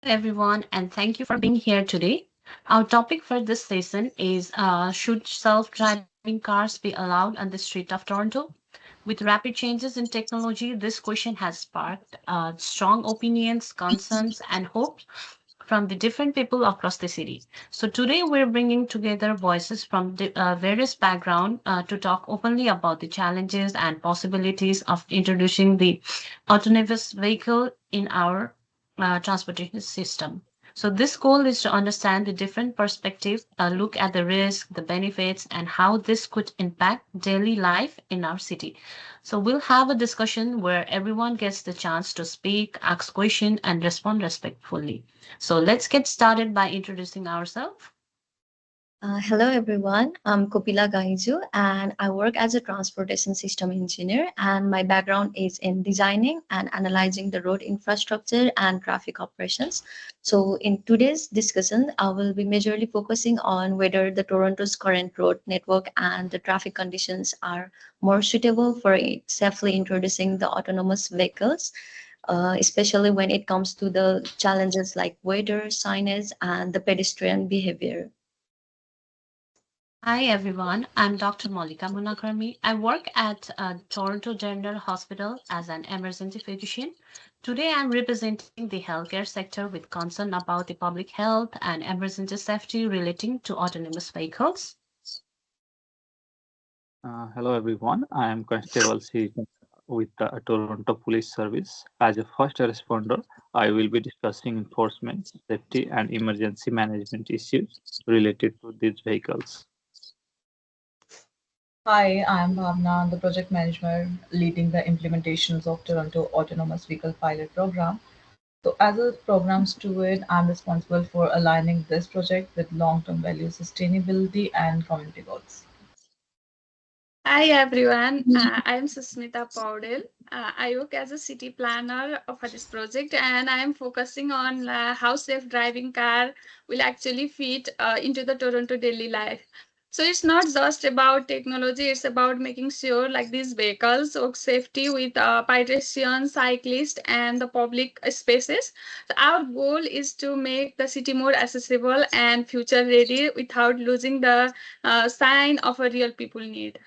everyone, and thank you for being here today. Our topic for this session is should self driving cars be allowed on the street of Toronto? With rapid changes in technology, this question has sparked strong opinions, concerns, and hopes from the different people across the city. So today we're bringing together voices from various backgrounds to talk openly about the challenges and possibilities of introducing the autonomous vehicle in our transportation system. So this goal is to understand the different perspective, look at the risk, the benefits, and how this could impact daily life in our city. So we'll have a discussion where everyone gets the chance to speak, ask questions, and respond respectfully. So let's get started by introducing ourselves. Hello everyone, I'm Kopila Gaiju and I work as a transportation system engineer and my background is in designing and analyzing the road infrastructure and traffic operations. So in today's discussion, I will be majorly focusing on whether the Toronto's current road network and the traffic conditions are more suitable for safely introducing the autonomous vehicles. Especially when it comes to the challenges like weather, signage, and the pedestrian behavior. Hi everyone, I'm Dr. Molika Munakarmi. I work at Toronto General Hospital as an emergency physician. Today I'm representing the healthcare sector with concern about the public health and emergency safety relating to autonomous vehicles. Hello everyone, I am Constable C with the Toronto Police Service. As a first responder, I will be discussing enforcement, safety, and emergency management issues related to these vehicles. Hi, I'm Bhavna, the project manager leading the implementations of Toronto Autonomous Vehicle Pilot Program. So, as a program steward, I'm responsible for aligning this project with long-term value, sustainability, and community goals. Hi everyone, I am Susmita Paudel. I work as a city planner for this project and I am focusing on how safe driving car will actually fit into the Toronto daily life. So it's not just about technology, it's about making sure like these vehicles work safety with pedestrians, cyclists and the public spaces. So our goal is to make the city more accessible and future ready without losing the sign of a real people need.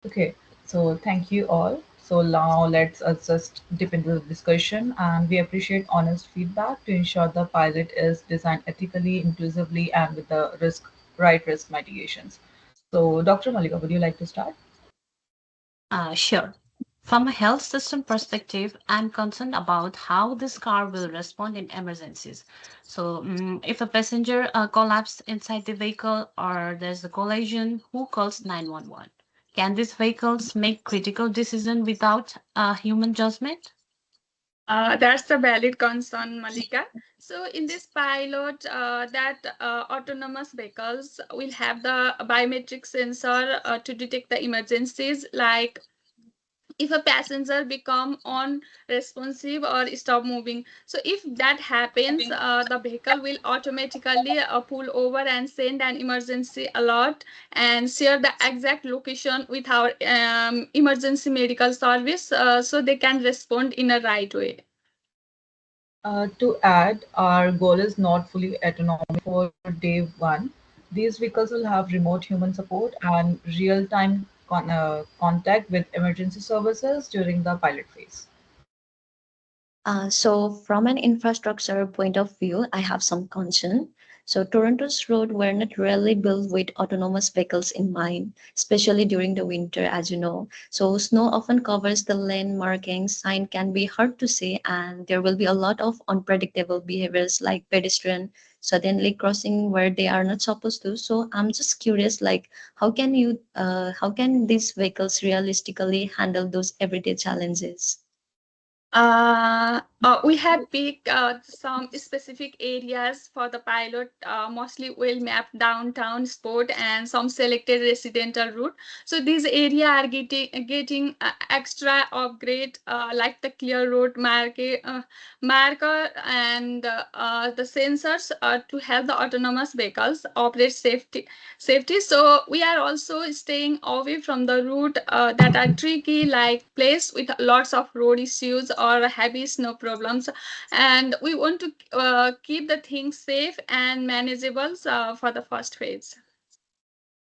Okay, so thank you all. So now let's just dip into the discussion, and we appreciate honest feedback to ensure the pilot is designed ethically, inclusively, and with the right risk mitigations. So, Dr. Malika, would you like to start? Sure. From a health system perspective, I'm concerned about how this car will respond in emergencies. So, if a passenger collapses inside the vehicle or there's a collision, who calls 911? Can these vehicles make critical decisions without human judgment? That's the valid concern, Malika. So in this pilot, that autonomous vehicles will have the biometric sensor to detect the emergencies, like if a passenger become unresponsive or stop moving. So if that happens, the vehicle will automatically pull over and send an emergency alert and share the exact location with our emergency medical service so they can respond in a right way. To add, our goal is not fully autonomous for day one. These vehicles will have remote human support and real-time contact with emergency services during the pilot phase. So from an infrastructure point of view, I have some concern. So Toronto's road were not really built with autonomous vehicles in mind, especially during the winter, as you know. So snow often covers the lane markings, sign can be hard to see, and there will be a lot of unpredictable behaviors like pedestrian suddenly crossing where they are not supposed to. So I'm just curious, like how can these vehicles realistically handle those everyday challenges? We have picked some specific areas for the pilot, mostly will map downtown sport and some selected residential route. So these area are getting extra upgrade like the clear road marker and the sensors to help the autonomous vehicles operate safety. So we are also staying away from the route that are tricky, like place with lots of road issues or heavy snow problems. And we want to keep the things safe and manageable for the first phase.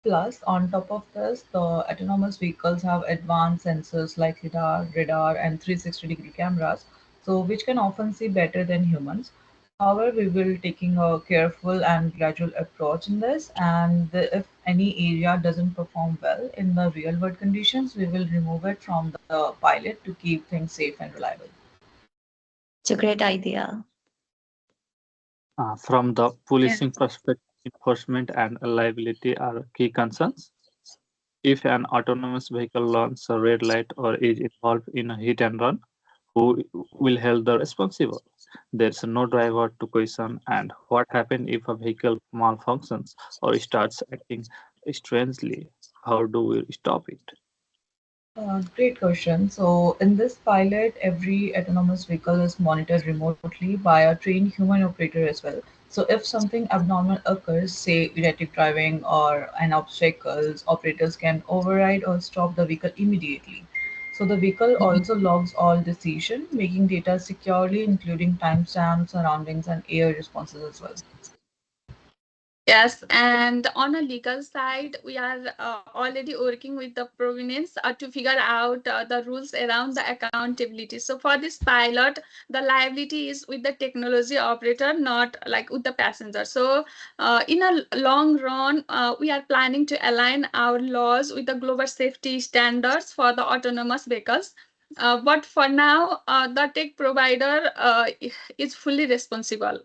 Plus, on top of this, the autonomous vehicles have advanced sensors like lidar, radar, and 360-degree cameras, so which can often see better than humans. However, we will taking a careful and gradual approach in this, and if any area doesn't perform well in the real world conditions, we will remove it from the pilot to keep things safe and reliable. It's a great idea. From the Yeah. policing perspective, enforcement and liability are key concerns. If an autonomous vehicle learns a red light or is involved in a hit and run, who will hold the responsible? There's no driver to question. And what happens if a vehicle malfunctions or starts acting strangely? How do we stop it? Great question. So, in this pilot, every autonomous vehicle is monitored remotely by a trained human operator as well. So, if something abnormal occurs, say erratic driving or an obstacles, operators can override or stop the vehicle immediately. So, the vehicle also logs all decision making data securely, including timestamps, surroundings, and air responses as well. Yes, and on a legal side, we are already working with the provenance to figure out the rules around the accountability. So for this pilot, the liability is with the technology operator, not like with the passenger. So in a long run, we are planning to align our laws with the global safety standards for the autonomous vehicles. But for now, the tech provider is fully responsible.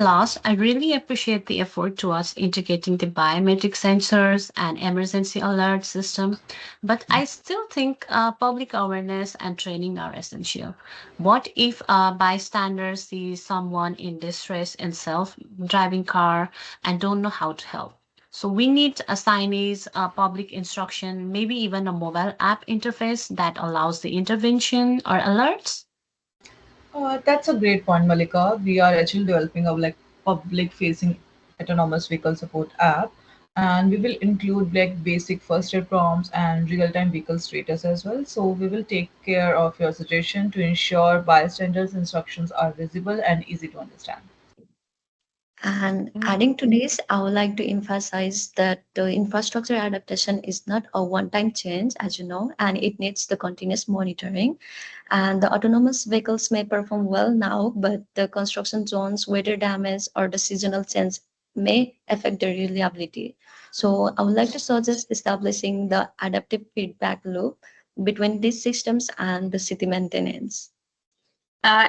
Last, I really appreciate the effort towards integrating the biometric sensors and emergency alert system, but I still think public awareness and training are essential. What if bystanders see someone in distress in self-driving car and don't know how to help? So we need a signage, a public instruction, maybe even a mobile app interface that allows the intervention or alerts. That's a great point, Malika. We are actually developing a like public-facing autonomous vehicle support app, and we will include like basic first aid prompts and real-time vehicle status as well. So we will take care of your suggestion to ensure bystanders' instructions are visible and easy to understand. And adding to this, I would like to emphasize that the infrastructure adaptation is not a one-time change, as you know, and it needs the continuous monitoring. And the autonomous vehicles may perform well now, but the construction zones, weather damage, or the seasonal change may affect the reliability. So I would like to suggest establishing the adaptive feedback loop between these systems and the city maintenance.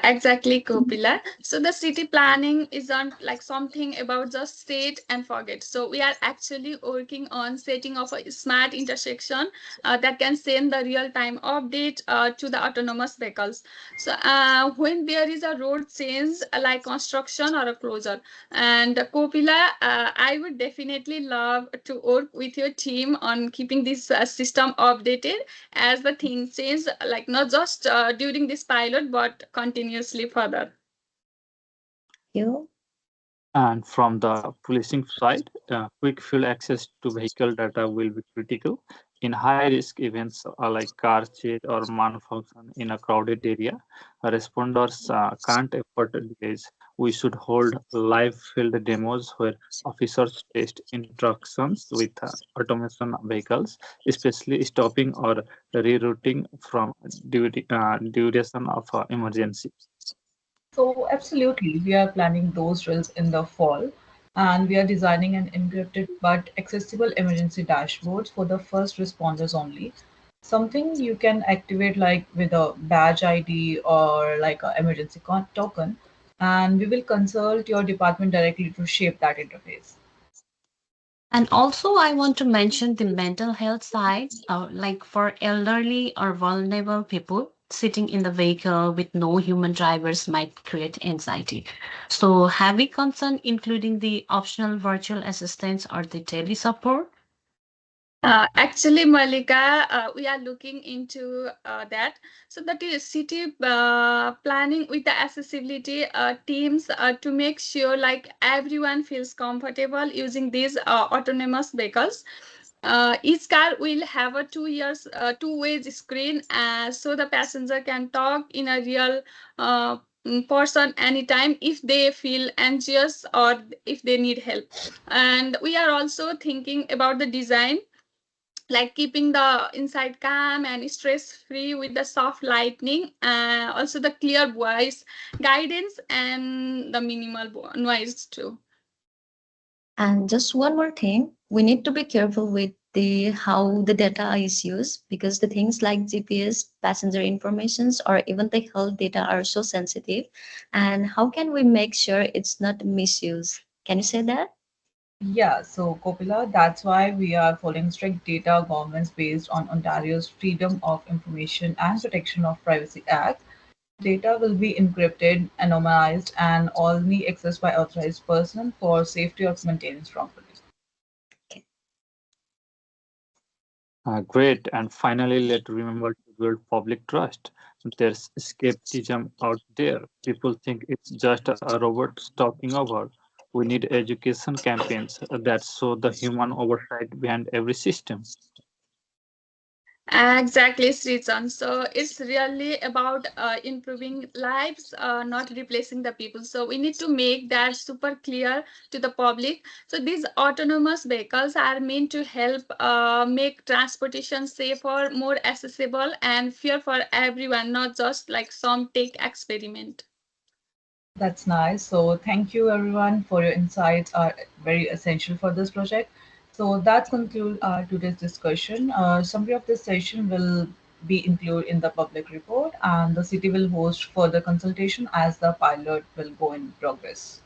Exactly, Kopila. So the city planning isn't like something about just state and forget. So we are actually working on setting of a smart intersection that can send the real-time update to the autonomous vehicles. So when there is a road change like construction or a closure, and Kopila, I would definitely love to work with your team on keeping this system updated as the things change, like not just during this pilot, but continuously further. You And from the policing side, quick fuel access to vehicle data will be critical. In high risk events like car chase or malfunction in a crowded area, responders can't afford delays. We should hold live field demos where officers test interactions with automation vehicles, especially stopping or rerouting from duration of emergency. So, absolutely, we are planning those drills in the fall, and we are designing an encrypted but accessible emergency dashboards for the first responders only. Something you can activate like with a badge ID or like an emergency token, and we will consult your department directly to shape that interface. And also, I want to mention the mental health side, like for elderly or vulnerable people, sitting in the vehicle with no human drivers might create anxiety. So, have we concern including the optional virtual assistants or the tele support? Actually, Malika, we are looking into that. So that is city planning with the accessibility teams to make sure like everyone feels comfortable using these autonomous vehicles. Each car will have a 2-way screen, so the passenger can talk in a real person anytime if they feel anxious or if they need help. And we are also thinking about the design, like keeping the inside calm and stress free with the soft lighting, also the clear voice guidance and the minimal noise too. And just one more thing, we need to be careful with the how the data is used because the things like GPS, passenger informations, or even the health data are so sensitive. And how can we make sure it's not misused? Can you say that? Yeah, so Kopila, that's why we are following strict data governance based on Ontario's Freedom of Information and Protection of Privacy Act. Data will be encrypted, anonymized, and only accessed by authorized person for safety of maintenance properly. Okay. Great. And finally, let's remember to build public trust. There's skepticism out there. People think it's just a robot talking over. We need education campaigns that show the human oversight behind every system. Exactly, Srijan. So it's really about improving lives, not replacing the people. So we need to make that super clear to the public. So these autonomous vehicles are meant to help make transportation safer, more accessible, and fair for everyone, not just like some tech experiment. That's nice. So thank you everyone for your insights are very essential for this project. So that concludes our today's discussion. Summary of this session will be included in the public report and the city will host further consultation as the pilot will go in progress.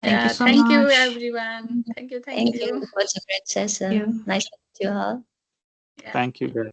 Thank you Yeah, so thank you, much. everyone. Thank you, thank Thank you. you. It was a great Thank session. you. Nice to meet you all. Yeah. Thank you, guys.